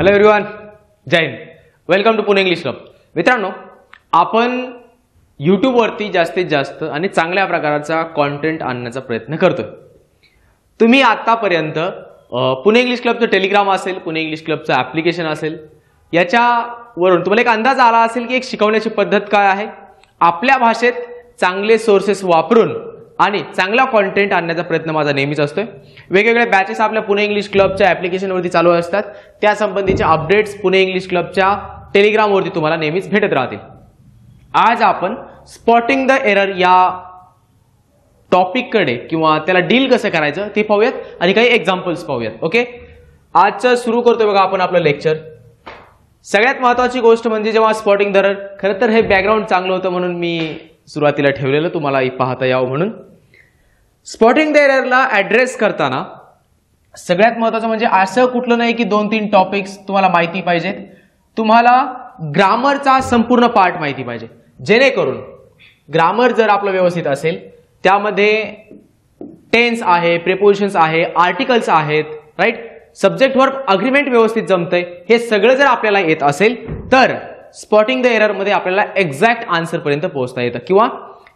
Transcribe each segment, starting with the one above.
Hello everyone, Jai Hind. Welcome to Pune English club. मित्रांनो, आपण यूट्यूबवरती जास्तीत जास्त आणि चांगल्या प्रकारचा कॉन्टेंट आणण्याचा प्रयत्न करतोय. तुम्ही आतापर्यंत पुणे इंग्लिश क्लबचं टेलिग्राम असेल, पुणे इंग्लिश क्लबचं ॲप्लिकेशन असेल, याच्यावरून तुम्हाला एक अंदाज आला असेल की एक शिकवण्याची पद्धत काय आहे. आपल्या भाषेत चांगले सोर्सेस वापरून आणि चांगला कॉन्टेंट आणण्याचा प्रयत्न माझा नेहमीच असतोय. वेगवेगळे बॅचेस आपल्या पुणे इंग्लिश क्लबच्या ॲप्लिकेशनवरती चालू असतात. त्या संबंधीचे अपडेट्स पुणे इंग्लिश क्लबच्या टेलिग्रामवरती तुम्हाला नेहमीच भेटत राहतील. आज आपण स्पॉटिंग द एरर या टॉपिककडे किंवा त्याला डील कसं करायचं ते पाहूयात आणि काही एक्झाम्पल्स पाहूयात. ओके, आजचं सुरू करतोय बघा आपण आपलं लेक्चर. सगळ्यात महत्त्वाची गोष्ट म्हणजे जेव्हा स्पॉटिंग द एरर, खरं तर हे बॅकग्राऊंड चांगलं होतं म्हणून मी सुरुवातीला ठेवलेलं तुम्हाला पाहता यावं म्हणून. स्पॉटिंग द एररला ऍड्रेस करताना सगळ्यात महत्त्वाचं म्हणजे असं कुठलं नाही की 2-3 टॉपिक्स तुम्हाला माहिती पाहिजेत. तुम्हाला ग्रामरचा संपूर्ण पार्ट माहिती पाहिजे, जेणेकरून ग्रामर जर आपलं व्यवस्थित असेल, त्यामध्ये टेन्स आहे, प्रिपोजिशन्स आहे, आर्टिकल्स आहेत, राईट, सब्जेक्ट वर्ब अग्रीमेंट व्यवस्थित जमतंय, हे सगळं जर आपल्याला येत असेल तर स्पॉटिंग द एरर मध्ये आपल्याला एक्झॅक्ट आन्सर पर्यंत पोहोचता येतं किंवा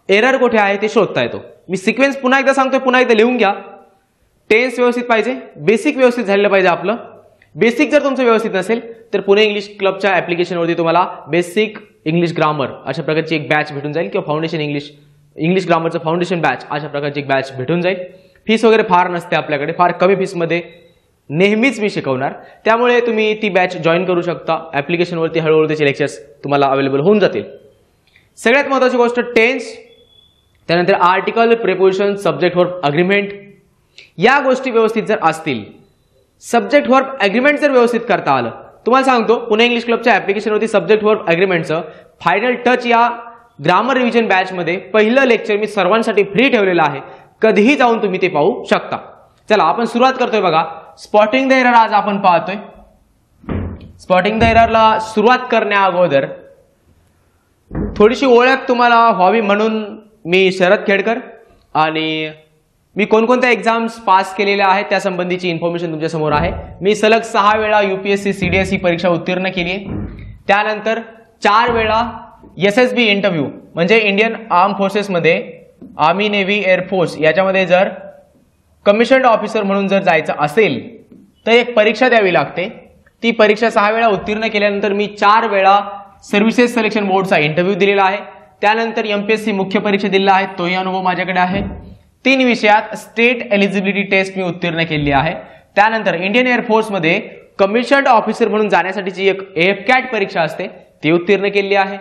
एरर कुठे आहे ते शोधता येतो. मी सिक्वेन्स पुन्हा एकदा सांगतोय, पुन्हा एकदा लिहून घ्या. टेन्स व्यवस्थित पाहिजे, बेसिक व्यवस्थित झालेलं पाहिजे. आपलं बेसिक जर तुमचं व्यवस्थित नसेल तर पुणे इंग्लिश क्लबच्या ॲप्लिकेशनवरती तुम्हाला बेसिक इंग्लिश ग्रामर अशा प्रकारची एक बॅच भेटून जाईल किंवा फाउंडेशन इंग्लिश ग्रामरचं फाउंडेशन बॅच अशा प्रकारची एक बॅच भेटून जाईल. फीस वगैरे फार नसते आपल्याकडे, फार कमी फीसमध्ये नेहमीच मी शिकवणार. त्यामुळे तुम्ही ती बॅच जॉईन करू शकता. ॲप्लिकेशनवरती हळूहळू त्याचे लेक्चर्स तुम्हाला अवेलेबल होऊन जातील. सगळ्यात महत्त्वाची गोष्ट टेन्स, त्यानंतर article, preposition, subject verb agreement या गोष्टी व्यवस्थित जर असतील, सब्जेक्ट वर्ब अग्रीमेंट जर व्यवस्थित करता आलं, तुम्हाला सांगतो पुणे इंग्लिश क्लबच्या ॲप्लिकेशनवरती सब्जेक्ट वर्ब अग्रीमेंटचं फायनल टच या ग्रामर रिव्हिजन बॅचमध्ये पहिलं लेक्चर मी सर्वांसाठी फ्री ठेवलेलं आहे. कधीही जाऊन तुम्ही ते पाहू शकता. चला आपण सुरुवात करतोय बघा. स्पॉटिंग द एरर आज आपण पाहतोय. स्पॉटिंग द एररला सुरुवात करण्या अगोदर थोडीशी ओळख तुम्हाला व्हावी म्हणून मी शरद खेडकर आणि मी कोणकोणत्या एक्झाम्स पास केलेल्या आहेत त्या संबंधीची इन्फॉर्मेशन तुमच्या समोर आहे. मी सलग 6 वेळा UPSC CDSE परीक्षा उत्तीर्ण केली आहे. त्यानंतर 4 वेळा SSB इंटरव्ह्यू म्हणजे इंडियन आर्म फोर्सेसमध्ये, आर्मी, नेव्ही, एअरफोर्स याच्यामध्ये जर कमिशन्ड ऑफिसर म्हणून जर जायचं असेल तर एक परीक्षा द्यावी लागते. ती परीक्षा 6 वेळा उत्तीर्ण केल्यानंतर मी 4 वेळा सर्व्हिसेस सिलेक्शन बोर्डचा इंटरव्ह्यू दिलेला आहे. त्यानंतर MPSC मुख्य परीक्षा दिलेला आहे, तोही अनुभव माझ्याकडे आहे. 3 विषयात स्टेट एलिजिबिलिटी टेस्ट मी उत्तीर्ण केली आहे. त्यानंतर इंडियन एअरफोर्समध्ये कमिशन्ड ऑफिसर म्हणून जाण्यासाठीची एक AFCAT परीक्षा असते, ती उत्तीर्ण केली आहे.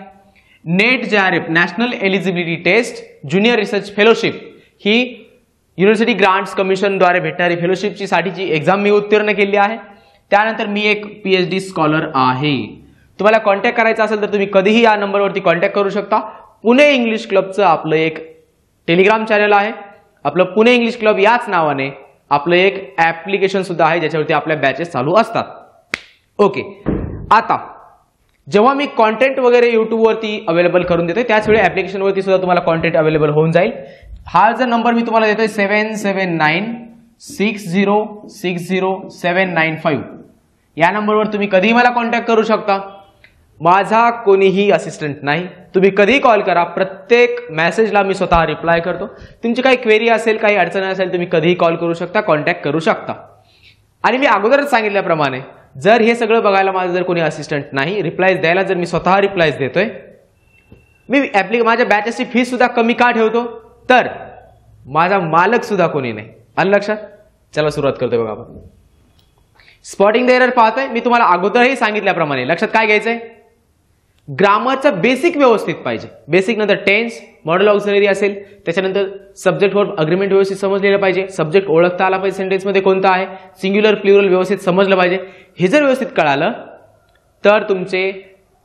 NET JRF national eligibility test junior research fellowship ही युनिव्हर्सिटी ग्रांट्स कमिशनद्वारे भेटणारी फेलोशिपची साठीची एक्झाम मी उत्तीर्ण केली आहे. त्यानंतर मी एक PhD स्कॉलर आहे. तुम्हाला कॉन्टॅक्ट करायचा असेल तर तुम्ही कधीही या नंबरवरती कॉन्टॅक्ट करू शकता. पुणे इंग्लिश क्लबचं आपलं एक टेलिग्राम चॅनल आहे. आपलं पुणे इंग्लिश क्लब याच नावाने आपलं एक ॲप्लिकेशन सुद्धा आहे ज्याच्यावरती आपल्या बॅचेस चालू असतात. ओके, आता जेव्हा मी कॉन्टेंट वगैरे यूट्यूबवरती अवेलेबल करून देतोय त्याचवेळी ॲप्लिकेशनवरती सुद्धा तुम्हाला कॉन्टेंट अवेलेबल होऊन जाईल. हा जो नंबर मी तुम्हाला देतोय 7796060795 या नंबरवर तुम्ही कधीही मला कॉन्टॅक्ट करू शकता. माझा कोणीही असिस्टंट नाही, तुम्ही कधीही कॉल करा. प्रत्येक मेसेजला मी स्वतः रिप्लाय करतो. तुमची काही क्वेरी असेल, काही अडचण असेल, तुम्ही कधीही कॉल करू शकता, कॉन्टॅक्ट करू शकता. आणि मी अगोदरच सांगितल्याप्रमाणे जर हे सगळं बघायला माझं जर कोणी असिस्टंट नाही, रिप्लायज द्यायला जर मी स्वतः रिप्लायज देतोय, मी माझ्या बॅचेसची फीस सुद्धा कमी का ठेवतो तर माझा मालक सुद्धा कोणी नाही. आलं लक्षात? चला सुरुवात करतोय बघा आपण. स्पॉटिंग द एरर पाहतोय. मी तुम्हाला अगोदरही सांगितल्याप्रमाणे लक्षात काय घ्यायचंय, ग्रामरचं बेसिक व्यवस्थित पाहिजे. बेसिक नंतर टेन्स, मॉडल ऑक्झिलरी असेल, त्याच्यानंतर सब्जेक्ट वर्ब अग्रीमेंट व्यवस्थित समजलेलं पाहिजे, सब्जेक्ट ओळखता आला पाहिजे, सेंटेन्समध्ये कोणता आहे, सिंग्युलर प्लुरल व्यवस्थित समजलं पाहिजे. हे जर व्यवस्थित कळालं तर तुमचे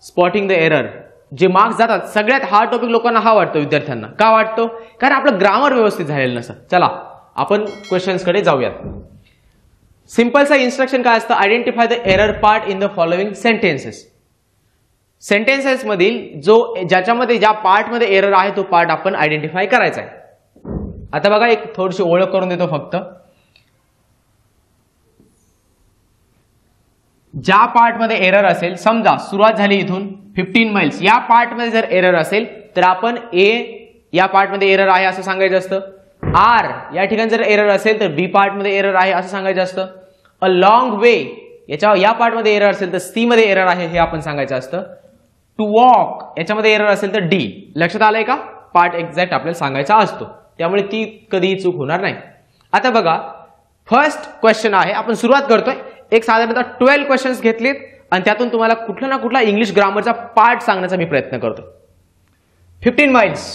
स्पॉटिंग द एरर जे मार्क्स जातात, सगळ्यात हार्ड टॉपिक लोकांना हा वाटतो, विद्यार्थ्यांना का वाटतो, कारण आपलं ग्रामर व्यवस्थित झालेलं नसतं. चला आपण क्वेश्चन्सकडे जाऊयात. सिंपलचा इन्स्ट्रक्शन काय असतं, identify the error part in the following sentences. Sentences मधील ज्याच्यामध्ये ज्या पार्टमध्ये एरर आहे तो पार्ट आपण आयडेंटिफाय करायचा आहे. आता बघा एक थोडीशी ओळख करून देतो फक्त. ज्या पार्टमध्ये एरर असेल, समजा सुरुवात झाली इथून 15 मैल्स, या पार्टमध्ये जर एरर असेल तर आपण ए या पार्टमध्ये एरर आहे असं सांगायचं असतं. आर या ठिकाणी जर एरर असेल तर बी पार्टमध्ये एरर आहे असं सांगायचं असतं. अ लॉंग वे या पार्टमध्ये एरर असेल तर सी मध्ये एरर आहे हे आपण सांगायचं असतं. टू वॉक याच्यामध्ये एरर असेल तर डी. लक्षात आलंय का? पार्ट एक्झॅक्ट आपल्याला सांगायचा असतो, त्यामुळे ती कधीही चूक होणार नाही. आता बघा, फर्स्ट क्वेश्चन आहे, आपण सुरुवात करतोय. एक साधारणतः 12 क्वेश्चन्स घेतलेत आणि त्यातून तुम्हाला कुठला ना कुठला इंग्लिश ग्रामरचा पार्ट सांगण्याचा मी प्रयत्न करतो. 15 miles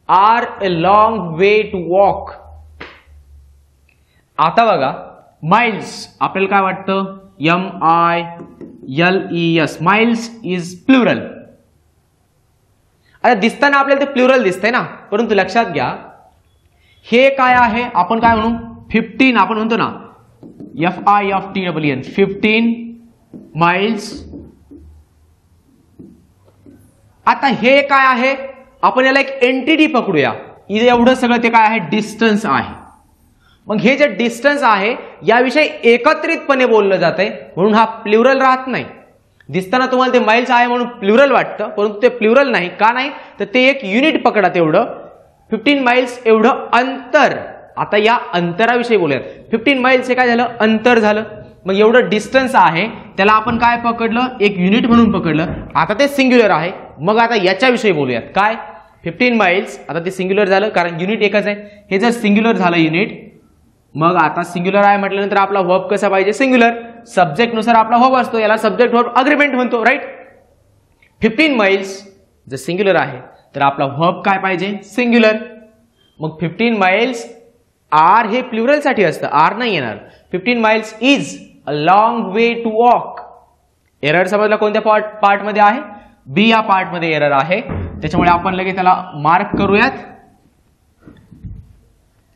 are a long way to walk. आता बघा, माइल्स आपल्याला काय वाटतं? MILES. Miles is plural. आता दिसताना आपल्याला ते प्लुरल दिसतंय ना, परंतु लक्षात घ्या हे काय आहे, आपण काय म्हणू? 15 आपण म्हणतो ना, FIFTEEN 15 miles. आता हे काय आहे? आपण याला एक एंटिटी पकडूया. इथे एवढं सगळं ते काय आहे? डिस्टन्स आहे. मग हे जे डिस्टन्स आहे याविषयी एकत्रितपणे बोललं जातंय, म्हणून हा प्लुरल राहत नाही. दिसताना तुम्हाला ते माइल्स आहे म्हणून प्लुरल वाटतं, परंतु ते प्लुरल नाही. का नाही? तर ते एक युनिट पकडा तेवढं. 15 miles एवढं अंतर. आता या अंतराविषयी बोलूयात. 15 miles हे काय झालं? अंतर झालं. मग एवढं डिस्टन्स आहे त्याला आपण काय पकडलं? एक युनिट म्हणून पकडलं. आता ते सिंग्युलर आहे. मग आता याच्याविषयी बोलूयात. काय? 15 miles आता ते सिंग्युलर झालं कारण युनिट एकच आहे. हे जर सिंग्युलर झालं युनिट, मग आता सिंग्युलर आहे म्हटल्यानंतर आपला वर्ब कसा पाहिजे? सिंग्युलर. सब्जेक्ट नुसार आपला वर्ब असतो, याला सब्जेक्ट वर्ब अग्रीमेंट म्हणतो, राईट? 15 miles जर सिंग्युलर आहे तर आपला वर्ब काय पाहिजे? सिंग्युलर. मग 15 miles आर हे प्लुरल साठी असतं, आर नाही येणार. 15 miles is a long way to walk. Error समजला कोणत्या पार्ट मध्ये आहे? बी या पार्ट मध्ये एरर आहे, त्याच्यामुळे आपण लगेच त्याला मार्क करूयात.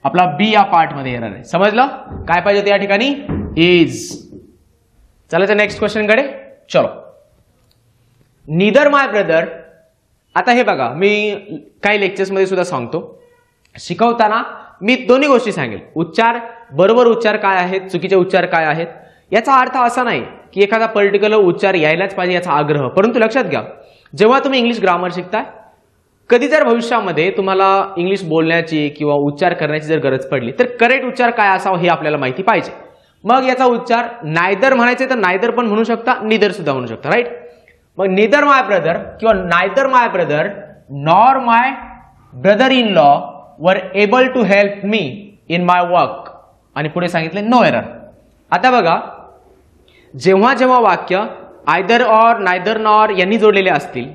आपला बी या पार्ट मध्ये एरर आहे. समजलं? काय पाहिजे होतं या ठिकाणी? इज. चला नेक्स्ट क्वेश्चन कडे चलो. नीदर माय ब्रदर. आता हे बघा, मी काही लेक्चर्स मध्ये सुद्धा सांगतो, शिकवताना मी दोन्ही गोष्टी सांगेल. उच्चार, बरोबर उच्चार काय आहेत, चुकीचे उच्चार काय आहेत. याचा अर्थ असा नाही की एखादा पर्टिक्युलर उच्चार यायलाच पाहिजे याचा आग्रह. परंतु लक्षात घ्या, जेव्हा तुम्ही इंग्लिश ग्रामर शिकताय, कधी जर भविष्यामध्ये तुम्हाला इंग्लिश बोलण्याची किंवा उच्चार करण्याची जर गरज पडली तर करेक्ट उच्चार काय असावा हे आपल्याला माहिती पाहिजे. मग याचा उच्चार नायदर म्हणायचे तर नायदर पण म्हणू शकता, निदर सुद्धा म्हणू शकता, राईट? मग निदर माय ब्रदर किंवा neither my brother nor my brother in law were able to help me in my work. आणि पुढे सांगितले नो एरर. आता बघा, जेव्हा जेव्हा वाक्य आयदर ऑर, नायदर नॉर यांनी जोडलेले असतील,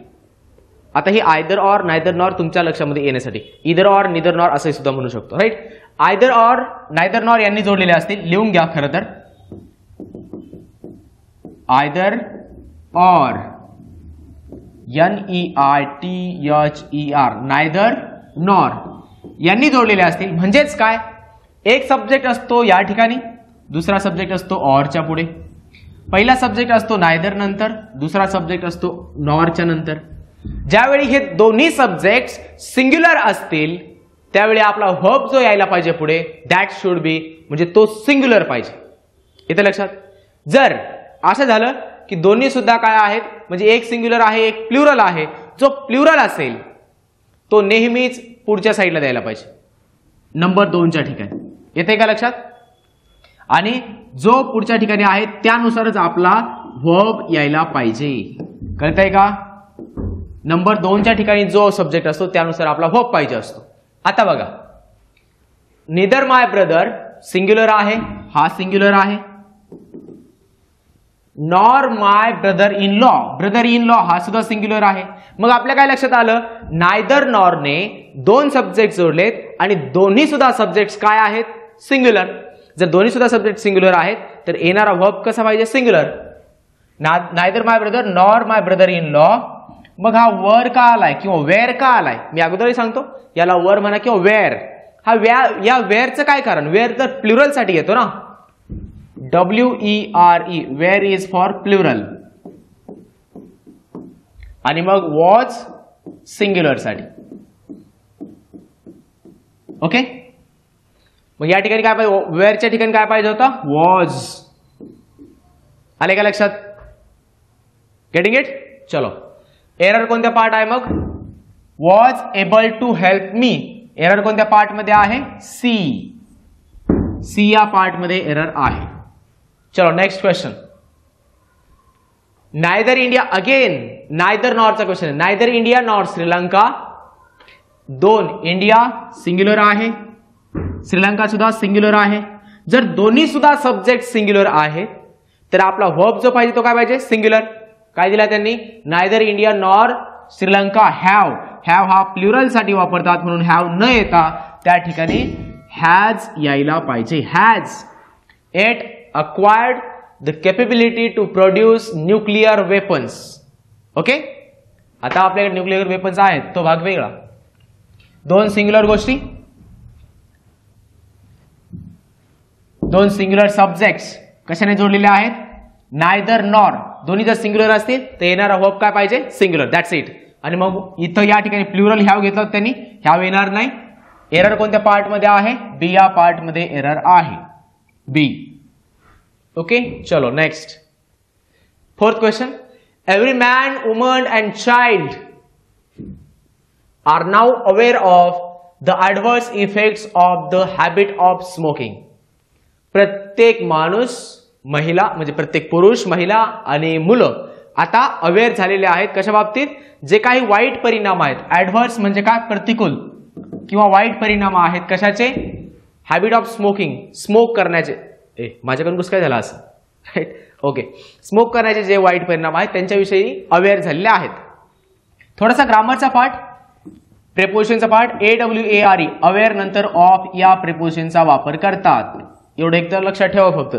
आता ही आयदर ऑर, नायदर नॉर तुमच्या लक्षामध्ये येण्यासाठी इदर ऑर, निदर नॉर असं सुद्धा म्हणू शकतो, right? Either or, neither nor यांनी जोडलेले असतील, लिहून घ्या. खरं तर either or, NEITHER, neither nor यांनी जोडलेले असतील. म्हणजेच काय? एक सब्जेक्ट असतो या ठिकाणी, दुसरा सब्जेक्ट असतो ऑरच्या पुढे. पहिला सब्जेक्ट असतो नायदर नंतर, दुसरा सब्जेक्ट असतो नॉरच्या नंतर. ज्यावेळी हे दोन्ही सब्जेक्ट्स सिंग्युलर असतील त्यावेळी आपला वर्ब जो यायला पाहिजे पुढे, दॅट शुड बी, म्हणजे तो सिंग्युलर पाहिजे. इथे लक्षात. जर असं झालं की दोन्ही सुद्धा काय आहेत, म्हणजे एक सिंग्युलर आहे एक प्लुरल आहे, जो प्लुरल असेल तो नेहमीच पुढच्या साईडला द्यायला पाहिजे, नंबर 2च्या ठिकाणी. येते का लक्षात? आणि जो पुढच्या ठिकाणी आहे त्यानुसारच आपला वर्ब यायला पाहिजे. कळतंय का? नंबर 2च्या ठिकाणी जो सब्जेक्ट असतो त्यानुसार आपला वर्ब पाहिजे असतो. आता बघा, निदर माय ब्रदर सिंग्युलर आहे, हा सिंग्युलर आहे. Nor my brother in law, brother in law हा सुद्धा सिंग्युलर आहे. मग आपल्या काय लक्षात आलं? नायदर नॉरने 2 सब्जेक्ट जोडलेत आणि दोन्ही सुद्धा सब्जेक्ट काय आहेत? सिंग्युलर. जर दोन्ही सुद्धा सब्जेक्ट सिंग्युलर आहेत तर येणारा वर्ब कसा पाहिजे? Singular. Neither my brother nor my brother in law. मग हा वर का आलाय किंवा वेअर का आलाय? मी अगोदरही सांगतो, याला वर म्हणा किंवा वेअर. हा या वेअरचं काय कारण? वेअर तर प्लुरल साठी येतो ना, WERE, where is for plural. आणि मग वॉज सिंग्युलर साठी. ओके. मग या ठिकाणी काय पाहिजे? वेअरच्या ठिकाणी काय पाहिजे होता? वॉज. आले का लक्षात? Getting it? चलो, एरर कोणत्या पार्ट आहे मग? Was able to help me. Error कोणत्या पार्ट मध्ये आहे? सी. सी या पार्ट मध्ये एरर आहे. चलो next question. Neither India, again neither नॉरचा क्वेश्चन आहे. Neither India nor Sri Lanka. दोन, इंडिया सिंग्युलर आहे, श्रीलंका सुद्धा सिंग्युलर आहे. जर दोन्ही सुद्धा सब्जेक्ट सिंग्युलर आहे तर आपला वर्ब जो पाहिजे तो काय पाहिजे? सिंग्युलर. काय दिला त्यांनी? Neither India nor Sri Lanka have. Have हा प्लुरल साठी वापरतात म्हणून हॅव न येता त्या ठिकाणी हॅज यायला पाहिजे. Has it acquired the capability to produce nuclear weapons. Okay, आता आपल्याकडे न्यूक्लिअर वेपन्स आहेत, तो भाग वेगळा. दोन सिंग्युलर गोष्टी, दोन सिंग्युलर सब्जेक्ट्स कशाने जोडलेले आहेत? Neither nor. दोन्ही जर सिंग्युलर असतील तर येणारा वर्ब काय पाहिजे? सिंग्युलर. That's it. आणि मग इथं या ठिकाणी प्लुरल हॅव घेतलं त्यांनी, हॅव येणार नाही. एरर कोणत्या पार्ट मध्ये आहे? बी या पार्ट मध्ये एरर आहे, बी. ओके, चलो next. Fourth question. Every man, woman and child are now aware of the adverse effects of the habit of smoking. प्रत्येक माणूस, महिला म्हणजे प्रत्येक पुरुष, महिला आणि मुलं आता अवेअर झालेले आहेत कशा बाबतीत? जे काही वाईट परिणाम आहेत. ऍडव्हर्स म्हणजे काय? प्रतिकूल किंवा वाईट परिणाम आहेत. कशाचे? हॅबिट ऑफ स्मोकिंग, स्मोक करण्याचे. माझ्याकडून कसं काय झालं असं? Right, okay. स्मोक करण्याचे जे वाईट परिणाम आहेत त्यांच्याविषयी अवेअर झालेले आहेत. थोडासा ग्रामरचा पार्ट, प्रेपोजिशनचा पार्ट. AWARE अवेअर नंतर ऑफ या प्रेपोजिशनचा वापर करतात. एवढं एक तर लक्षात ठेवा फक्त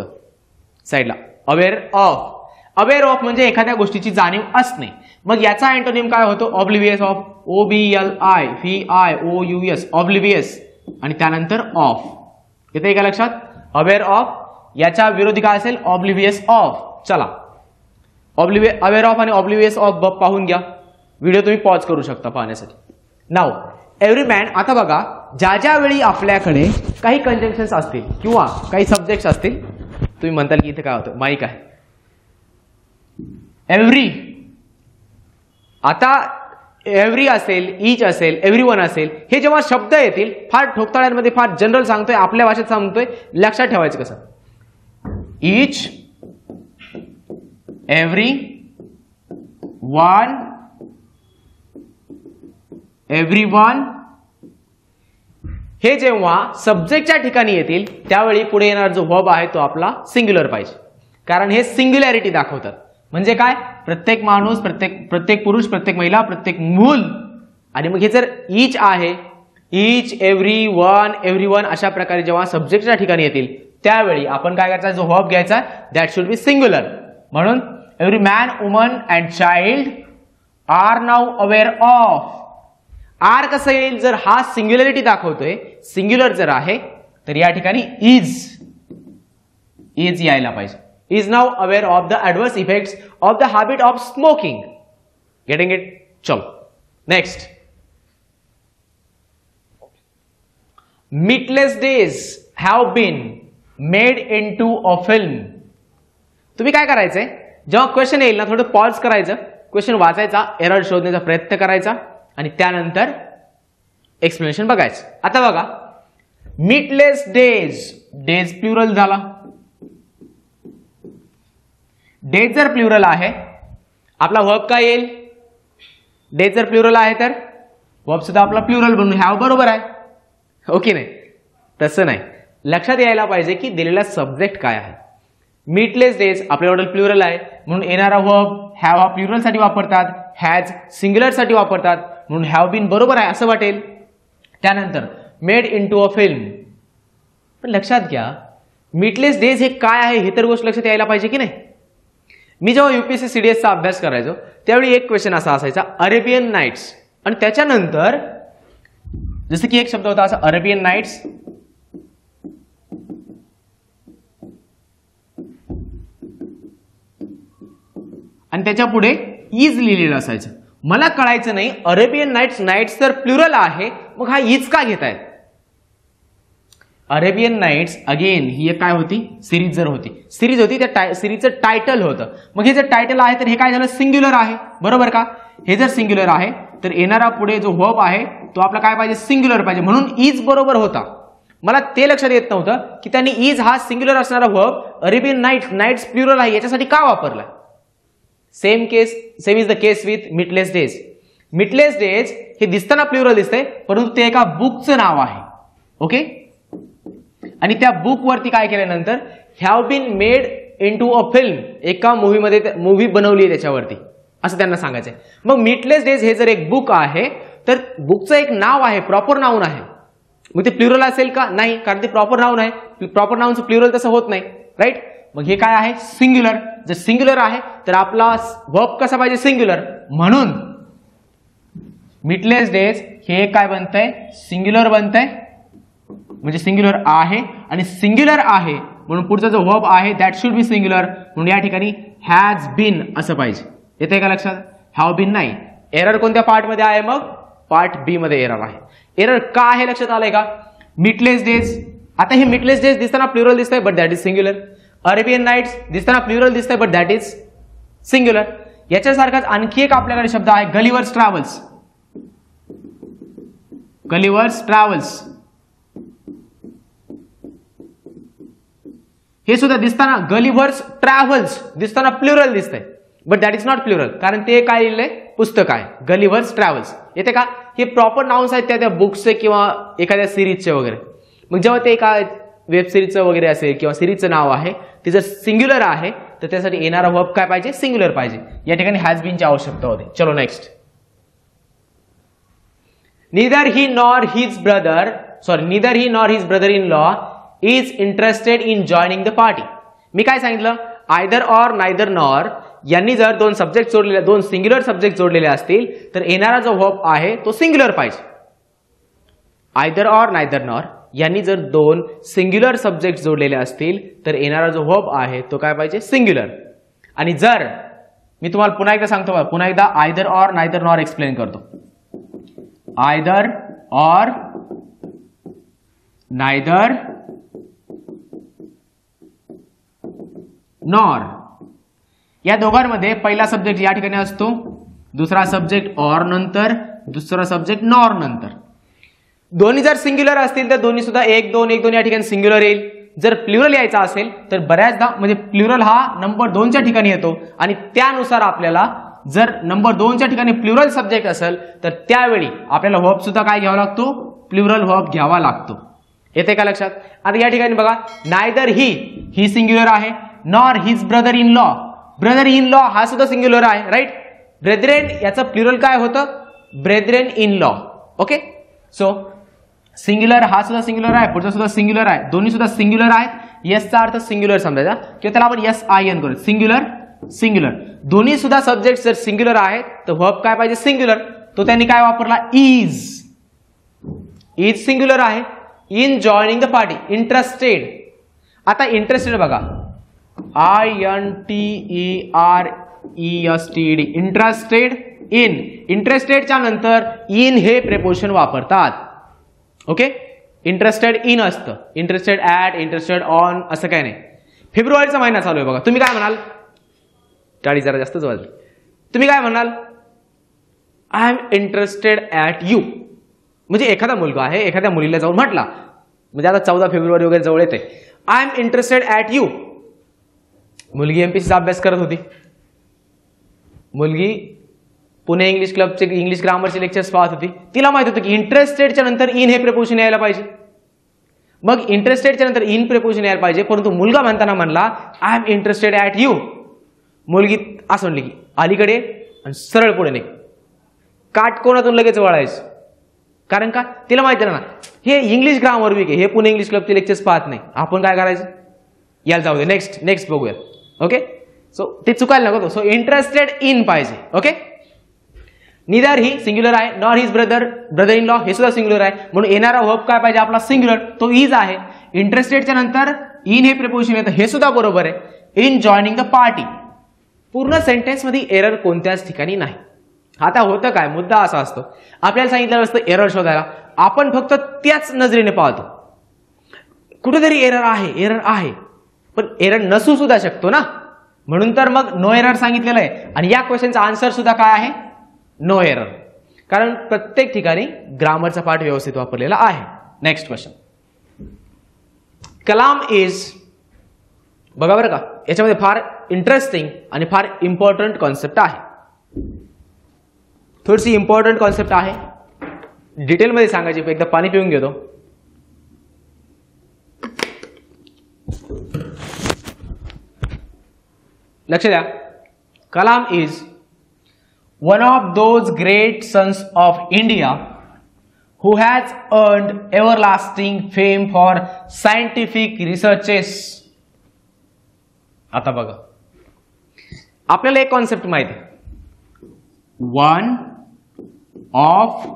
साईडला. Aware of. अवेअर ऑफ म्हणजे एखाद्या गोष्टीची जाणीव असणे. मग याचा अँटोनिम काय होतो? ऑब्लिव्हियस ऑफ. OBLIVIOUS ऑब्लिव्हियस आणि त्यानंतर ऑफ. येते का लक्षात? Aware of. याच्या विरोधी काय असेल? ऑब्लिव्हियस ऑफ. चला, अवेअर ऑफ आणि ऑब्लिव्हियस ऑफ पाहून घ्या. व्हिडिओ तुम्ही पॉज करू शकता पाहण्यासाठी. Now every man. आता बघा, ज्या ज्या वेळी आपल्याकडे काही कंजंक्शन्स असतील किंवा काही सब्जेक्ट्स असतील, तुम्ही म्हणताल की इथे काय होतं? माईक आहे. एव्हरी, आता एव्हरी असेल, ईच असेल, एव्हरीवन असेल, हे जेव्हा शब्द येतील, फार ठोकताळ्यांमध्ये फार जनरल सांगतोय, आपल्या भाषेत सांगतोय, लक्षात ठेवायचं कसं? ईच, एव्हरी वन, एव्हरीवन, हे जेव्हा सब्जेक्टच्या ठिकाणी येतील त्यावेळी पुढे येणारा जो वर्ब आहे तो आपला सिंग्युलर पाहिजे. कारण हे सिंग्युलॅरिटी दाखवतात. म्हणजे काय? प्रत्येक माणूस, प्रत्येक पुरुष, प्रत्येक महिला, प्रत्येक मूल. आणि मग हे जर ईच आहे, ईच, एव्हरी वन, एव्हरीवन अशा प्रकारे जेव्हा सब्जेक्टच्या ठिकाणी येतील त्यावेळी आपण काय करायचा? जो वर्ब घ्यायचा दॅट शुड बी सिंग्युलर. म्हणून every man, woman and child are now aware of. Are कसं येईल? जर हा सिंग्युलॅरिटी दाखवतोय, सिंग्युलर जर आहे तर या ठिकाणी इज यायला पाहिजे. Is now aware of the adverse effects of the habit of smoking. Getting it? चलो next. Meatless days have been made into a film. तुम्ही काय करायचंय? जेव्हा क्वेश्चन येईल ना, थोडं पॉज करायचं, क्वेश्चन वाचायचा, एरर शोधण्याचा प्रयत्न करायचा आणि त्यानंतर एक्सप्लेनेशन बघायचं. आता बघा, मीटलेस डेज, डेज प्लुरल झाला. डेज जर प्लुरल आहे, आपला वर्ब काय येईल? डेज जर प्लुरल आहे तर वर्ब सुद्धा आपला प्लुरल बनून हॅव बरोबर आहे. ओके नाही? तसं नाही. लक्षात यायला पाहिजे की दिलेला सब्जेक्ट काय आहे. मीटलेस डेज आपल्याकडे प्लुरल आहे म्हणून येणारा वर्ब हॅव हा प्लुरल साठी वापरतात, हॅज सिंग्युलर साठी वापरतात म्हणून हॅव बीन बरोबर आहे असं वाटेल. त्यानंतर मेड इनटू अ फिल्म. पण लक्षात घ्या, मीटलेस डेज हे काय आहे हे तर गोष्ट लक्षात यायला पाहिजे की नाही. मी जेव्हा UPSC CDSचा अभ्यास करायचो त्यावेळी एक क्वेश्चन असा असायचा, अरेबियन नाईट्स, आणि त्याच्यानंतर जसं की एक शब्द होता असा अरेबियन नाईट्स, आणि त्याच्या पुढे इज लिहिलेलं असायचं. मला कळायचं नाही, अरेबियन नाईट्स, नाईट्स तर प्लुरल आहे, मग हा इज का घेतायत? अरेबियन नाईट्स अगेन ही एक काय होती, सिरीज जर होती, सिरीज होती, त्या सिरीजचं टायटल होतं. मग हे जर टायटल आहे तर हे काय झालं, सिंग्युलर आहे, बरोबर का. हे जर सिंग्युलर आहे तर येणारा पुढे जो वर्ब आहे तो आपला काय पाहिजे, सिंग्युलर पाहिजे. म्हणून इज बरोबर होता. मला ते लक्षात येत नव्हतं की त्यांनी इज हा सिंग्युलर असणारा वर्ब अरेबियन नाईट्स प्लुरल आहे याच्यासाठी का वापरला. Same is the case with meatless days. Meatless days हे दिसताना प्लुरल दिसतंय परंतु ते एका बुकचं नाव आहे. ओके. आणि त्या बुक वरती काय केल्यानंतर have been made into a film, एका मूवी बनवली आहे त्याच्यावरती, असं त्यांना सांगायचंय. मग मीटलेस डेज हे जर एक बुक आहे तर बुकचं एक नाव आहे, प्रॉपर नाउन आहे. मग ते प्लुरल असेल का, नाही, कारण ते प्रॉपर नाउन आहे. प्रॉपर नाउनचं प्लुरल तसं होत नाही, राईट. मग हे काय आहे, सिंग्युलर. जर सिंग्युलर आहे तर आपला वर्ब कसा पाहिजे, सिंग्युलर. म्हणून मीटलेस डेज हे काय बनतंय, सिंग्युलर बनतंय. म्हणजे सिंग्युलर आहे आणि सिंग्युलर आहे म्हणून पुढचा जो वर्ब आहे दॅट शुड बी सिंग्युलर. म्हणून या ठिकाणी हॅज बीन असं पाहिजे. येते का लक्षात, हॅव बीन नाही. एरर कोणत्या पार्ट मध्ये आहे, मग पार्ट बी मध्ये एरर आहे. एरर का आहे लक्षात आलंय का. मीटलेस डेज, आता हे मीटलेस डेज दिसताना प्लुरल दिसतंय but that is singular. Arabian nights दिसताना प्लुरल दिसतंय बट दॅट इज सिंग्युलर. याच्यासारखाच आणखी एक आपल्याकडे शब्द आहे गलिवर्स ट्रॅव्हल्स. गलिवर्स ट्रॅव्हल्स हे सुद्धा दिसताना गलिवर्स ट्रॅव्हल्स दिसताना प्लुरल दिसतंय but that is not plural, कारण ते काय लिहिलंय, पुस्तक आहे, गलिवर्स ट्रॅव्हल्स. येते का. हे प्रॉपर नाउन्स आहेत त्या बुक्सचे किंवा एखाद्या सिरीजचे वगैरे. मग जेव्हा ते एका वेब सिरीजचं वगैरे असेल किंवा सिरीजचं नाव आहे ते जर सिंग्युलर आहे तर त्यासाठी येणारा वर्ब काय पाहिजे, सिंग्युलर पाहिजे. या ठिकाणी हॅज बीनची आवश्यकता होती. चलो next. neither he nor his brother in law is interested in joining the party. मी काय सांगितलं, आयदर ऑर नायदर नॉर यांनी जर दोन सब्जेक्ट जोडलेले, दोन सिंग्युलर सब्जेक्ट जोडलेले असतील तर येणारा जो वर्ब आहे तो सिंग्युलर पाहिजे. आयदर ऑर नायदर नॉर यांनी जर दोन सिंग्युलर सब्जेक्ट जोडलेले असतील तर येणारा जो वर्ब आहे तो काय पाहिजे, सिंग्युलर. आणि जर मी तुम्हाला पुन्हा एकदा सांगतो, पुन्हा एकदा either or neither nor explain करतो. आयदर ऑर नायदर नॉर या दोघांमध्ये पहिला सब्जेक्ट या ठिकाणी असतो, दुसरा सब्जेक्ट ऑर नंतर, दुसरा सब्जेक्ट नॉर नंतर. दोन्ही जर सिंग्युलर असतील तर दोन्ही सुद्धा एक दोन या ठिकाणी सिंग्युलर येईल. जर प्लुरल यायचा असेल तर बऱ्याचदा म्हणजे प्लुरल हा नंबर 2च्या ठिकाणी येतो आणि त्यानुसार आपल्याला जर नंबर 2च्या ठिकाणी प्लुरल सब्जेक्ट असेल तर त्यावेळी आपल्याला वर्ब सुद्धा काय घ्यावा लागतो, प्लुरल वर्ब घ्यावा लागतो. येते का लक्षात. आता या ठिकाणी बघा, नायदर ही सिंग्युलर आहे, nor his brother in law हा सुद्धा सिंग्युलर आहे, राईट. ब्रेदरेन याचं प्लुरल काय होतं, brethren in law. Okay. So singular हा सुद्धा सिंग्युलर आहे, पुढचा सुद्धा सिंग्युलर आहे, दोन्ही सुद्धा सिंग्युलर आहेत. यसचा अर्थ सिंग्युलर समजायचा किंवा त्याला आपण SIN करू, सिंग्युलर. दोन्ही सुद्धा सब्जेक्ट जर सिंग्युलर आहेत तर वर्ब काय पाहिजे, सिंग्युलर. तो त्यांनी काय वापरला, इज सिंग्युलर आहे. In joining the party, interested. आता इंटरेस्टेड बघा, INTERESTED, इंटरेस्टेड. इंटरेस्टेडच्या नंतर इन हे प्रेपोजिशन वापरतात. ओके. इंटरेस्टेड इन असतं, इंटरेस्टेड ऍट, इंटरेस्टेड ऑन असं काय नाही. फेब्रुवारीचा महिना चालू आहे बघा, तुम्ही काय म्हणाल, टाळी जरा जास्तच वाजली. तुम्ही काय म्हणाल, I am interested at you. म्हणजे एखादा मुलगा आहे, एखाद्या मुलीला जाऊन म्हटला, म्हणजे आता 14 फेब्रुवारी वगैरे जवळ येते, I am interested at you. मुलगी MPSCचा अभ्यास करत होती, मुलगी पुणे इंग्लिश क्लबचे इंग्लिश ग्रामरचे लेक्चर्स पाहत होती. तिला माहित होतं की इंटरेस्टेडच्या नंतर इन हे प्रेपोजिशन यायला पाहिजे. मग इंटरेस्टेडच्या नंतर इन प्रेपोजिशन यायला पाहिजे, परंतु मुलगा म्हणताना म्हणला I am interested at you. मुलगी असं म्हणली की अलीकडे आणि सरळ पुढे नाही, काटकोनातून लगेच वळायचं. कारण का, तिला माहिती ना हे इंग्लिश ग्रामर वीक आहे, हे पुणे इंग्लिश क्लबचे लेक्चर्स पाहत नाही, आपण काय करायचं, याला जाऊ दे, नेक्स्ट बघूया. ओके. सो ते चुकायला नको. सो इंटरेस्टेड इन पाहिजे. ओके. निदर ही सिंग्युलर आहे, nor his brother in law हे सुद्धा सिंग्युलर आहे, म्हणून येणारा वर्ब काय पाहिजे आपला, सिंग्युलर. तो इज आहे. इंटरेस्टेडच्या नंतर इन हे प्रिपोजिशन येतं, हे सुद्धा बरोबर आहे. In joining the party. पूर्ण सेंटेन्स मध्ये एरर कोणत्याच ठिकाणी नाही. आता होतं काय, मुद्दा असा असतो, आपल्याला सांगितलं असतं एरर शोधायला, आपण फक्त त्याच नजरेने पाहतो. कुठेतरी एरर आहे, पण एरर नसू सुद्धा शकतो ना, म्हणून तर मग नो एरर सांगितलेलं आहे. आणि या क्वेश्चनचा आन्सर सुद्धा काय आहे? नो एरर, कारण प्रत्येक ठिकाणी ग्रामरचा पार्ट व्यवस्थित वापरलेला आहे. Next question. कलाम इज, बघा बरं का, याच्यामध्ये फार इंटरेस्टिंग आणि फार इम्पॉर्टंट कॉन्सेप्ट आहे. थोडीशी इम्पॉर्टंट कॉन्सेप्ट आहे, डिटेलमध्ये सांगायची. एकदा पाणी पिऊन घेतो. लक्ष द्या. Kalam is one of those great sons of India who has earned everlasting fame for scientific researches. आता बघा, आपल्याला एक कॉन्सेप्ट माहिती आहे, वन ऑफ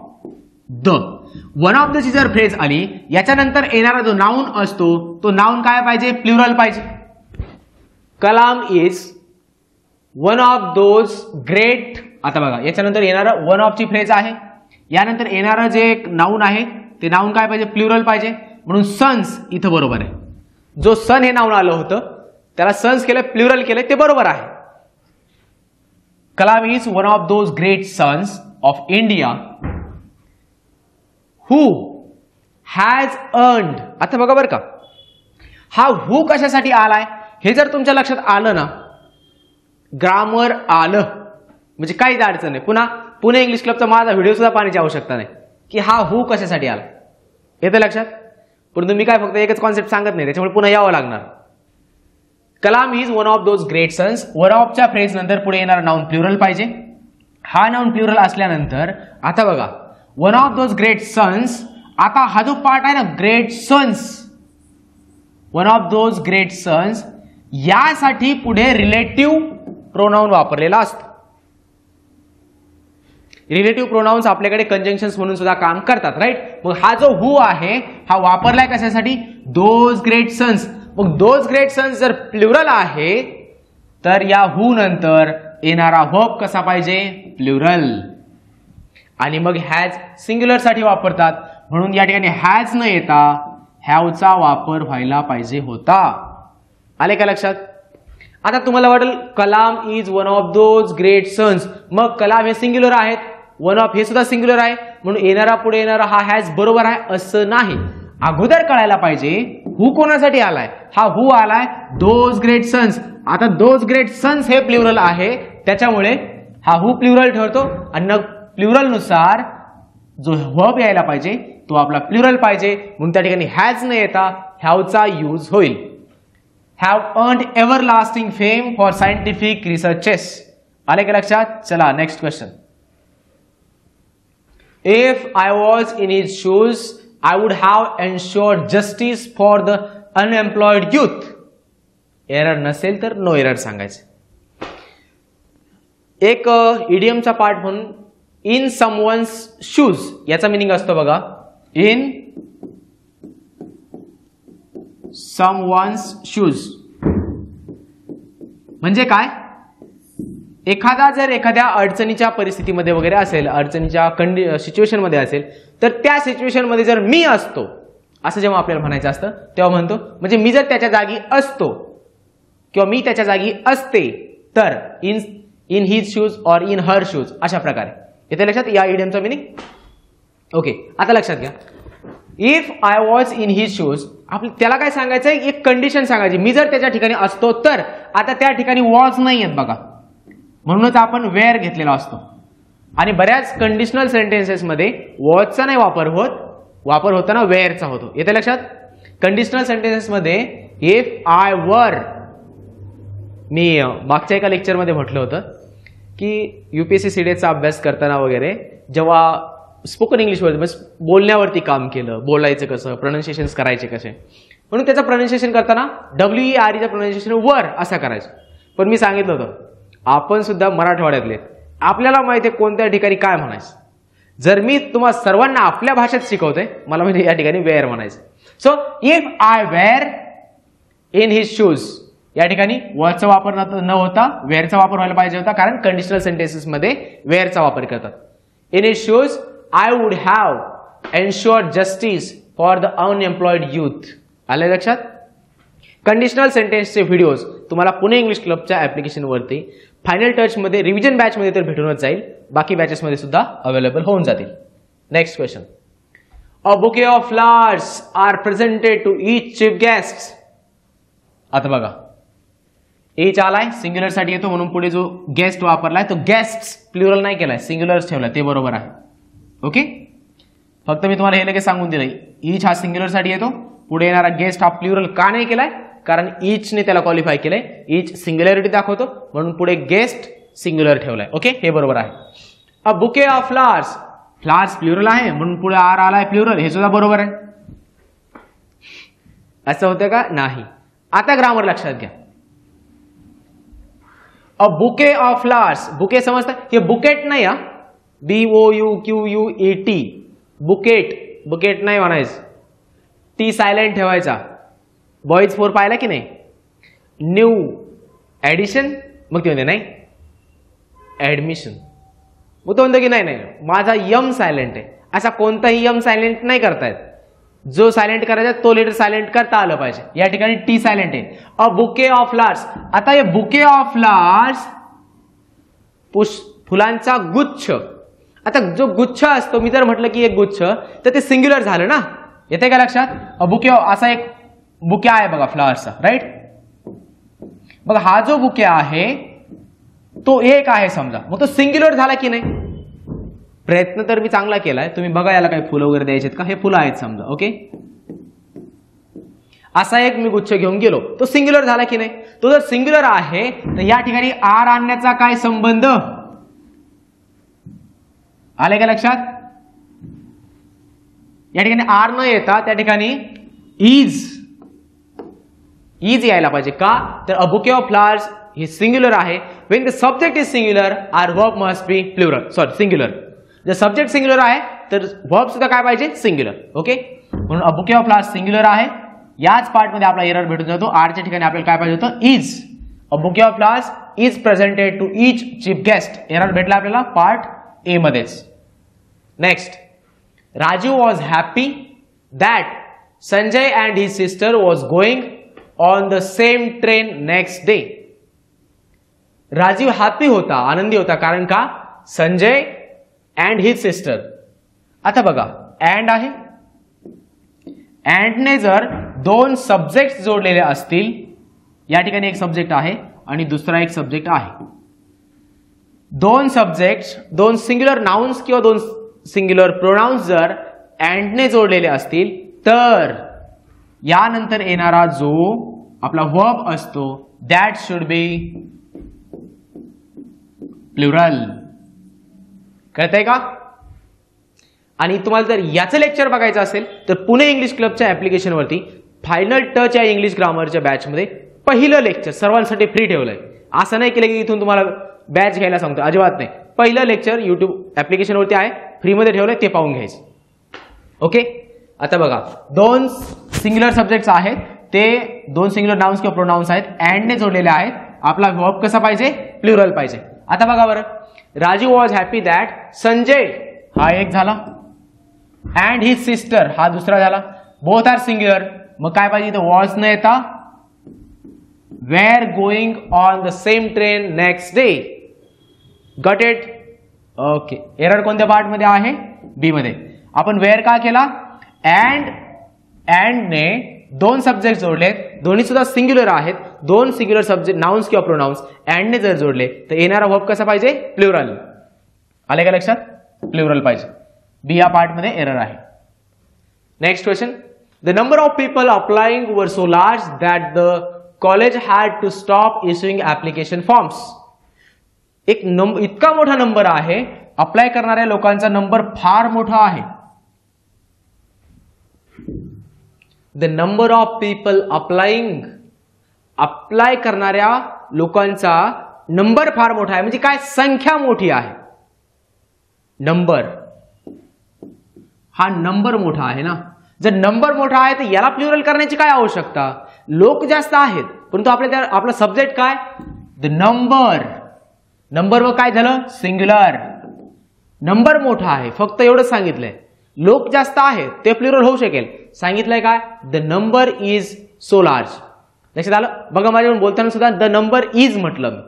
ची जर फ्रेज आली, याच्यानंतर येणारा जो नाउन असतो तो नाउन काय पाहिजे? प्लुरल पाहिजे. Kalam is one of those great. आता बघा, याच्यानंतर येणारा वन ऑफ ची फ्रेज आहे, यानंतर येणारं जे नाउन आहे ते नाउन काय पाहिजे? प्लुरल पाहिजे. म्हणून सन्स इथं बरोबर आहे. जो सन हे नाउन आलं होतं त्याला सन्स केलं, प्लुरल केलं, ते बरोबर आहे. Kalam is one of those great sons of India who has earned. आता बघा बरं का, हा हु कशासाठी आलाय हे जर तुमच्या लक्षात आलं ना, ग्रामर आलं म्हणजे काहीच अडचण नाही. पुन्हा पुणे इंग्लिश क्लबचा माझा व्हिडिओ सुद्धा पाहण्याची आवश्यकता नाही की हा हु कशासाठी आला, येतं लक्षात. परंतु मी काय फक्त एकच कॉन्सेप्ट सांगत नाही, त्याच्यामुळे पुन्हा यावं लागणार. Kalam is one of those great sons, one ऑफच्या फ्रेज नंतर पुढे येणारा नाउन प्लुरल पाहिजे. हा नाउन प्लुरल असल्यानंतर आता बघा, one of those great sons, आता हा जो पार्ट आहे ना great sons, one of those great sons, यासाठी पुढे रिलेटिव्ह प्रोनाउन वापरलेला असतो. रिलेटिव्ह प्रोनाउन्स आपल्याकडे कंजंक्शन्स म्हणून सुद्धा काम करतात, राईट. मग हा जो हु आहे हा वापरलाय कशासाठी? Those great sons. मग दोज ग्रेट सन्स जर प्लुरल आहे तर या हु नंतर येणारा वर्ब कसा पाहिजे? प्लुरल. आणि मग हॅज सिंग्युलर साठी वापरतात, म्हणून या ठिकाणी हॅज न येता हॅवचा वापर व्हायला पाहिजे होता. आले का लक्षात? आता तुम्हाला वाटेल Kalam is one of those great sons, मग कलाम हे सिंग्युलर आहेत, वन ऑफ हे सुद्धा सिंग्युलर आहे, म्हणून येणारा पुढे येणारा हा हॅज बरोबर आहे असं नाही. अगोदर कळायला पाहिजे हु कोणासाठी आलाय. हा हु आलाय दोज ग्रेट सन्स. आता दोज ग्रेट सन्स हे प्लुरल आहे, त्याच्यामुळे हा हु प्लुरल ठरतो आणि प्लुरल नुसार जो वर्ब यायला पाहिजे तो आपला प्लुरल पाहिजे, म्हणून त्या ठिकाणी हॅज न येता हॅवचा यूज होईल. have earned everlasting fame for scientific researches. आले का लक्षात? चला next question. If I was in his shoes, I would have ensured justice for the unemployed youth. Error नसेल तर नो एरर सांगायचं. एक इडियमचा पार्ट म्हणून इन समवन्स शूज याचा मिनिंग असतो बघा, इन someone's shoes. म्हणजे काय? एखादा जर एखाद्या अडचणीच्या परिस्थितीमध्ये वगैरे असेल, अडचणीच्या सिच्युएशन मध्ये असेल, तर त्या सिच्युएशन मध्ये जर मी असतो असं जेव्हा आपल्याला म्हणायचं असतं तेव्हा म्हणतो, म्हणजे मी जर त्याच्या जागी असतो किंवा मी त्याच्या जागी असते तर इन हिज शूज और इन हर शूज अशा प्रकारे. येते लक्षात या इडियमचा मिनिंग? ओके, आता लक्षात घ्या. If I was in his shoes, त्याला काय सांगायचंय? एक कंडिशन सांगायची, मी जर त्याच्या ठिकाणी असतो तर. आता त्या ठिकाणी वॉज नाही आहेत बघा, म्हणूनच आपण वेअर घेतलेला असतो. आणि बऱ्याच कंडिशनल सेंटेन्सेस मध्ये वॉजचा नाही वापर होताना वेअरचा होतो. येते लक्षात? कंडिशनल सेंटेन्सेस मध्ये इफ आय वर, मी मागच्या एका लेक्चरमध्ये म्हटलं होतं की यूपीएससी सीडीएसचा अभ्यास करताना वगैरे जेव्हा स्पोकन इंग्लिशमध्ये बोलण्यावरती काम केलं, बोलायचं कसं, प्रोनाऊन्सिएशन करायचे कसे, म्हणून त्याचं प्रोनाऊन्सिएशन करताना WEREचं प्रोनाऊन्सिएशन वर असं करायचं. पण मी सांगितलं होतं आपण सुद्धा मराठवाड्यातले, आपल्याला माहिती आहे कोणत्या ठिकाणी काय म्हणायचं. जर मी तुम्हाला सर्वांना आपल्या भाषेत शिकवतोय, मला म्हणजे या ठिकाणी वेअर म्हणायचं. So if I were in his shoes, या ठिकाणी वरचा वापर न होता वेअरचा वापर व्हायला पाहिजे होता, कारण कंडिशनल सेंटेन्सेस मध्ये वेअरचा वापर करतात. In his shoes I would have ensured justice for the unemployed youth. आलं लक्षात? कंडिशनल सेंटेन्सचे व्हिडिओज तुम्हाला पुणे इंग्लिश क्लबच्या ऍप्लिकेशनवरती फायनल टचमध्ये रिव्हिजन बॅचमध्ये तर भेटूनच जाईल, बाकी बॅचेसमध्ये सुद्धा अवेलेबल होऊन जातील. Next question. A bouquet of flowers are presented to each chief guest. आता बघा, एच आलाय, सिंग्युलर साठी येतो म्हणून पुढे जो गेस्ट वापरलाय तो गेस्ट्स प्लुरल नाही केलाय, सिंग्युलर ठेवलाय, ते बरोबर आहे. ओके, फक्त मी तुम्हाला हे लगेच सांगून दिलंय, ईच हा सिंग्युलर साठी येतो, पुढे येणारा गेस्ट हा प्लुरल का नाही केलाय, कारण ईचने त्याला क्वालिफाय केलंय, ईच सिंग्युलॅरिटी दाखवतो म्हणून पुढे गेस्ट सिंग्युलर ठेवलाय. ओके, हे बरोबर आहे. अ bouquet of flowers, flowers plural आहे म्हणून पुढे आर आलाय प्लुरल, हे सुद्धा बरोबर आहे. असं होतं का? नाही. आता ग्रामर लक्षात घ्या. अ बुके ऑफ फ्लावर्स, बुके समजता, हे बुकेट नाही हा, BOUQUET, बुकेट, बुकेट नाही म्हणायचं, टी सायलेंट ठेवायचा. बॉईज 4 पाहिला की नाही? न्यू ऍडिशन, मग ते म्हणते नाही ऍडमिशन, मग तो म्हणतो की नाही नाही माझा यम सायलेंट आहे. असा कोणताही यम सायलेंट नाही करतायत, जो सायलेंट करायचा तो लेटर सायलेंट करता आलं पाहिजे. या ठिकाणी टी सायलेंट आहे. अ बुके ऑफ फ्लावर्स, आता हे बुके ऑफ फ्लावर्स फुलांचा गुच्छ. आता जो गुच्छ असतो, मी जर म्हटलं की एक गुच्छ, तर ते सिंग्युलर झालं ना, येते का लक्षात? अ बुके, असा एक बुके आहे बघा फ्लावर्सचा, राईट? बघा हा जो बुके आहे तो एक आहे समजा, मग तो सिंग्युलर झाला की नाही? प्रयत्न तर मी चांगला केलाय, तुम्ही बघा याला काही फुलं वगैरे द्यायचे का? हे फुलं आहेत समजा. ओके, असा एक मी गुच्छ घेऊन गेलो, तो सिंग्युलर झाला की नाही? तो जर सिंग्युलर आहे तर या ठिकाणी आर आणण्याचा काय संबंध? आले का लक्षात? या ठिकाणी आर न येता त्या ठिकाणी इज यायला पाहिजे. का? तर अ बुके ऑफ फ्लावर्स हे सिंग्युलर आहे. When the subject is singular are verb must be plural, sorry singular. जर सब्जेक्ट सिंग्युलर आहे तर वर्ब सुद्धा काय पाहिजे? सिंग्युलर. ओके, म्हणून a bouquet of flowers singular आहे. याच पार्ट मध्ये आपला एरर भेटून जातो. आरच्या ठिकाणी आपल्याला काय पाहिजे होतं? Is. A bouquet of flowers is presented to each chief guest. Error भेटला आपल्याला पार्ट ए मध्येच. Next, Raju was happy that Sanjay and his sister was going on the same train next day. Rajiv happy होता, आनंदी होता, कारण का? Sanjay and his sister. आता बघा, अँड आहे, अँडने जर दोन सब्जेक्ट जोडलेले असतील, या ठिकाणी एक सब्जेक्ट आहे आणि दुसरा एक सब्जेक्ट आहे, दोन सब्जेक्ट, दोन सिंग्युलर नाउन्स किंवा दोन सिंग्युलर प्रोनाउन्स जर अँडने जोडलेले असतील, तर यानंतर येणारा जो आपला वर्ब असतो दॅट शुड बी प्लुरल. कळतंय का? आणि तुम्हाला जर याचं लेक्चर बघायचं असेल तर पुणे इंग्लिश क्लबच्या ऍप्लिकेशनवरती फायनल टच या इंग्लिश ग्रामरच्या बॅचमध्ये पहिलं लेक्चर सर्वांसाठी फ्री ठेवलंय. असं नाही केलं की इथून तुम्हाला बॅच घ्यायला सांगतो, अजिबात नाही. पहिलं लेक्चर युट्यूब ऍप्लिकेशनवरती आहे, फ्रीमध्ये ठेवलंय, ते पाहून घ्यायचं. ओके, आता बघा, दोन सिंग्युलर सब्जेक्ट्स आहेत, ते दोन सिंग्युलर नाउन्स किंवा प्रोनाउन्स आहेत, अँडने जोडलेले आहेत. आपला वर्ब कसा पाहिजे? प्लुरल पाहिजे. आता बघा बरं, Raju was happy that Sanjay हा एक झाला, अँड हिज सिस्टर हा दुसरा झाला. बोथ आर सिंग्युलर, मग काय पाहिजे? इथं वॉज न येता were going on the same train next day. Got it? Okay, error कोणत्या पार्ट मध्ये आहे? बी मध्ये. आपण वेअर का केला? अँडने दोन सब्जेक्ट जोडलेत, दोन्ही सुद्धा सिंग्युलर आहेत, दोन सिंग्युलर सब्जेक्ट नाउन्स किंवा प्रोनाउन्स अँडने जर जोडले तर येणारा वर्ब कसा पाहिजे? प्लुरल. आले का लक्षात? प्लुरल पाहिजे. बी या पार्ट मध्ये एरर आहे. Next question, the number of people applying were so large that the college had to stop issuing application forms. एक इतका मोठा नंबर आहे, अप्लाय करणाऱ्या लोकांचा नंबर फार मोठा आहे. The number of people applying, apply करणाऱ्या लोकांचा नंबर फार मोठा आहे, म्हणजे काय? संख्या मोठी आहे. नंबर हा नंबर मोठा आहे ना. जर नंबर मोठा आहे तर याला प्लुरल करण्याची काय आवश्यकता? लोक जास्त आहेत, परंतु आपला सब्जेक्ट काय? The number. नंबर व काय झालं? सिंग्युलर. नंबर मोठा आहे, फक्त एवढं सांगितलंय. लोक जास्त आहेत ते प्लुरल होऊ शकेल. सांगितलंय काय, the number is so large. लक्षात आलं. बघा माझ्याकडून बोलताना सुद्धा द नंबर इज म्हटलं मी.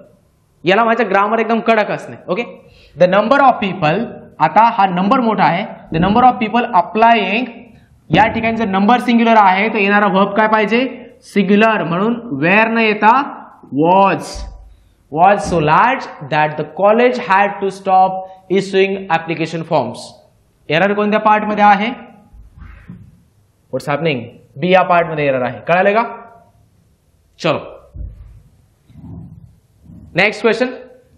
याला माझं ग्रामर एकदम कडक असणे. Okay. The number of people, आता हा नंबर मोठा आहे. The number of people applying, या ठिकाणी जर नंबर सिंग्युलर आहे तर येणारा वर्ब काय पाहिजे, सिंग्युलर. म्हणून वेअर न येता was so large that the college had to stop issuing application forms. Error कोणत्या पार्ट मध्ये आहे, व्हॉट्स हॅपनिंग, बी या पार्ट मध्ये एरर आहे. कळाले का. चलो next question.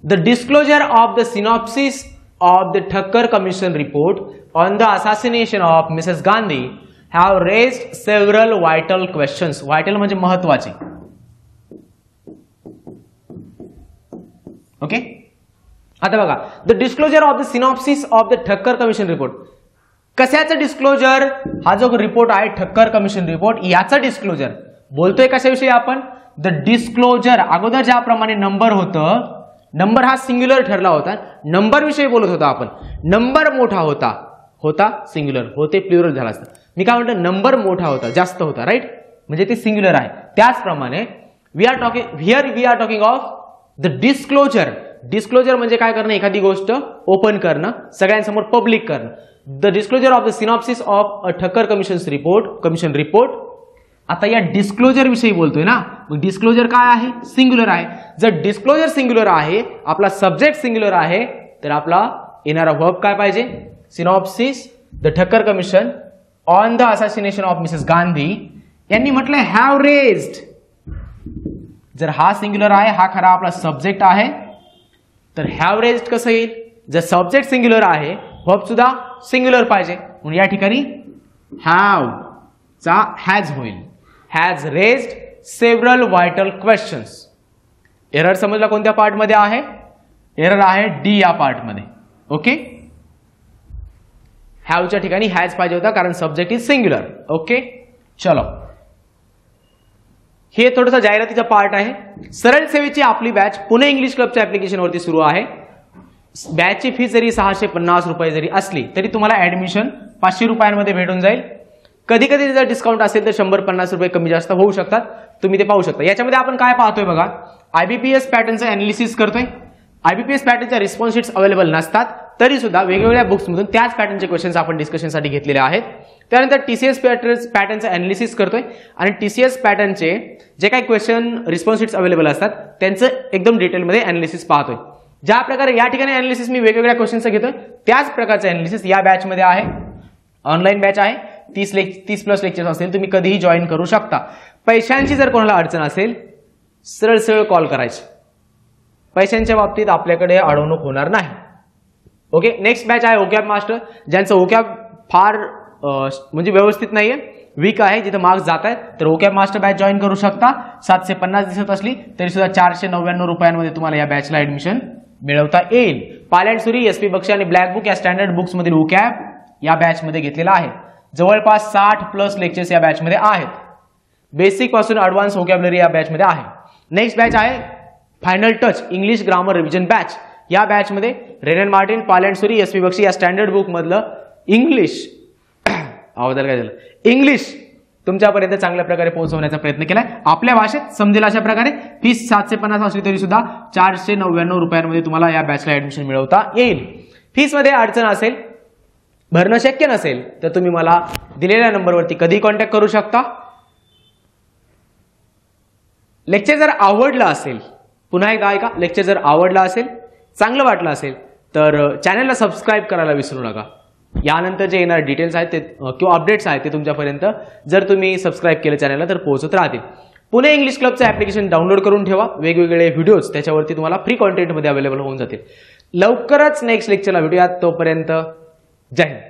The disclosure of the synopsis of the Thakkar commission report on the assassination of Mrs Gandhi have raised several vital questions. Vital म्हणजे महत्वाचे. ओके. आता बघा, the disclosure of the synopsis of the Thakkar commission report. कशाचं disclosure, हा जो report आहे Thakkar commission report याचा disclosure. बोलतोय कशाविषयी आपण, द डिस्क्लोजर. अगोदर ज्याप्रमाणे नंबर होतं, नंबर हा सिंग्युलर ठरला होता, नंबर विषयी बोलत होता आपण. नंबर मोठा होता सिंग्युलर, होते प्लुरल झाला असता. मी काय म्हणतो, नंबर मोठा होता, जास्त होता, राईट, म्हणजे ते सिंग्युलर आहे. त्याचप्रमाणे we are talking of the disclosure. Disclosure म्हणजे काय करणं, एखादी गोष्ट ओपन करणं, सगळ्यांसमोर पब्लिक करणं. The disclosure of the synopsis of a Thakkar commission report. आता या डिस्क्लोजर विषयी बोलतोय ना, मग डिस्क्लोजर काय आहे, सिंग्युलर आहे. जर डिस्क्लोजर सिंग्युलर आहे, आपला सब्जेक्ट सिंग्युलर आहे, तर आपला येणारा वर्ब काय पाहिजे, synopsis the Thakkar commission on the assassination of Mrs Gandhi. यांनी म्हटलंय हॅव रेज्ड. जर हा सिंग्युलर आहे, हा खरा आपला सब्जेक्ट आहे, तर हॅव रेज्ड कसं येईल, जर सब्जेक्ट सिंग्युलर आहे वर्ब सुद्धा सिंग्युलर पाहिजे. म्हणून या ठिकाणी हॅव चा हॅज होईल. Has raised several vital questions. Error समजला कोणत्या पार्ट मध्ये आहे, एरर आहे डी या पार्ट मध्ये. ओके. हॅवच्या ठिकाणी हॅज पाहिजे होता कारण सब्जेक्ट इज सिंग्युलर. ओके. चलो, हे थोडंसं जाहिरातीचा पार्ट आहे. सरळ सेवेची आपली बॅच पुणे इंग्लिश क्लबच्या ऍप्लिकेशन वरती सुरू आहे. बॅचची फी जरी 650 रुपये जरी असली तरी तुम्हाला ऍडमिशन 500 रुपयांमध्ये भेटून जाईल. कधी कधी जर डिस्काउंट असेल तर 100-50 रुपये कमी जास्त होऊ शकतात. तुम्ही ते पाहू शकता. याच्यामध्ये आपण काय पाहतोय बघा, आयबीपीएस पॅटर्नचं अनालिसिस करतोय. आयबीपीएस पॅटर्नच्या रिस्पॉन्स शीट्स अवेलेबल नसतात तरी सुद्धा वेगवेगळ्या बुक्समधून त्याच पॅटर्नचे क्वेश्चन्स आपण डिस्कशनसाठी घेतलेले आहेत. त्यानंतर टीसीएस पॅटर्नचं अनालिसिस करतोय आणि टीसीएस पॅटर्नचे जे काही क्वेश्चन रिस्पॉन्स शीट्स अवेलेबल असतात त्यांचं एकदम डिटेलमध्ये अनालिसिस पाहतोय. ज्या प्रकारे या ठिकाणी अनालिसिस मी वेगवेगळ्या क्वेश्चनचं घेतोय त्याच प्रकारचं अनालिसिस या बॅचमध्ये आहे. ऑनलाईन बॅच आहे. 30+ लेक्चर्स असतील, तुम्ही कधीही जॉईन करू शकता. पैशांची जर कोणाला अडचण असेल सरळ कॉल करायची. पैशांच्या बाबतीत आपल्याकडे अडवणूक होणार नाही. ओके. नेक्स्ट बॅच आहे ओकॅब मास्टर, ज्यांचं ओकॅब फार म्हणजे व्यवस्थित नाहीये, वीक आहे, जिथे मार्क्स जात आहेत, तर ओकॅब मास्टर बॅच जॉईन करू शकता. 750 दिसत असली तरी सुद्धा 499 रुपयांमध्ये तुम्हाला या बॅचला ऍडमिशन मिळवता येईल. पायलट सुरी, एसपी बक्षी आणि ब्लॅक बुक या स्टँडर्ड बुक्स मधील ओकॅब या बॅच मध्ये घेतलेला आहे. जवळपास 60+ लेक्चर्स या बॅच मध्ये आहेत. बेसिक पासून ऍडव्हान्स व्होकॅब्युलरी या बॅच मध्ये आहे. नेक्स्ट बॅच आहे final touch English grammar revision batch. या बॅच मध्ये रेनन मार्टिन, पायलट सुरी, एसपी बक्षी या स्टँडर्ड बुक मधलं इंग्लिश आवाजाला काय झालं, इंग्लिश तुमच्यापर्यंत चांगल्या प्रकारे पोहोचवण्याचा प्रयत्न केलाय. आपल्या भाषेत समजेल अशा प्रकारे. फीस 750 असली तरी सुद्धा 499 रुपयांमध्ये तुम्हाला या बॅचला ऍडमिशन मिळवता येईल. फीस मध्ये अडचण असेल, भरणं शक्य नसेल तर तुम्ही मला दिलेल्या नंबरवरती कधी कॉन्टॅक्ट करू शकता. लेक्चर जर आवडलं असेल, पुन्हा एकदा ऐका, लेक्चर जर आवडला असेल, चांगलं वाटलं असेल तर चॅनलला सबस्क्राईब करायला विसरू नका. यानंतर जे येणारे डिटेल्स आहेत ते किंवा अपडेट्स आहेत ते तुमच्यापर्यंत जर तुम्ही सबस्क्राईब केलं चॅनलला तर पोहोचत राहतील. पुणे इंग्लिश क्लबचं ऍप्लिकेशन डाउनलोड करून ठेवा. वेगवेगळे व्हिडिओज त्याच्यावरती तुम्हाला फ्री कॉन्टेंटमध्ये अवेलेबल होऊन जातील. लवकरच नेक्स्ट लेक्चरला भेटूयात. तोपर्यंत जय हिंद.